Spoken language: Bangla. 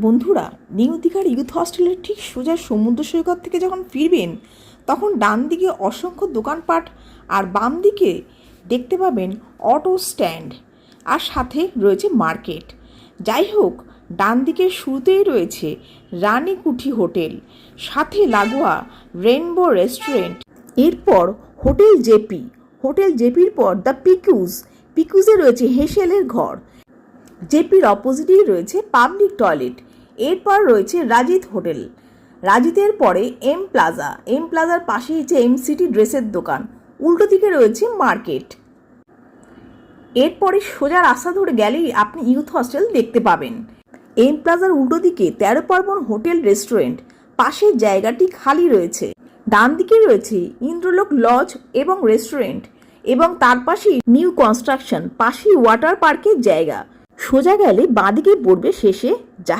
বন্ধুরা, নিউ দীঘার ইউথ হস্টেলের ঠিক সোজা সমুদ্র সৈকত থেকে যখন ফিরবেন তখন ডান দিকে অসংখ্য দোকানপাট আর বাম দিকে দেখতে পাবেন অটো স্ট্যান্ড আর সাথে রয়েছে মার্কেট। যাই হোক, ডান দিকের শুরুতেই রয়েছে রানীকুঠি হোটেল, সাথে লাগোয়া রেনবো রেস্টুরেন্ট, এরপর হোটেল জেপি, হোটেল জেপির পর দ্য পিকুজে রয়েছে হেসেলের ঘর, জেপির অপোজিটেই রয়েছে পাবলিক টয়লেট, এরপর রয়েছে রাজিত হোটেল, রাজিতের পরে এম প্লাজার পাশেই হচ্ছে এম সিটি ড্রেসের দোকান, উল্টো দিকে রয়েছে মার্কেট। এরপরে সোজা রাস্তা ধরে গেলেই আপনি ইউথ হস্টেল দেখতে পাবেন। এম প্লাজার উল্টো দিকে 13 পার্বণ হোটেল রেস্টুরেন্ট, পাশের জায়গাটি খালি রয়েছে। ডান দিকে রয়েছে ইন্দ্রলোক লজ এবং রেস্টুরেন্ট, এবং তার পাশেই নিউ কনস্ট্রাকশন, পাশেই ওয়াটার পার্কের জায়গা। সোজা গেলে বাঁদিকে পড়বে শেষে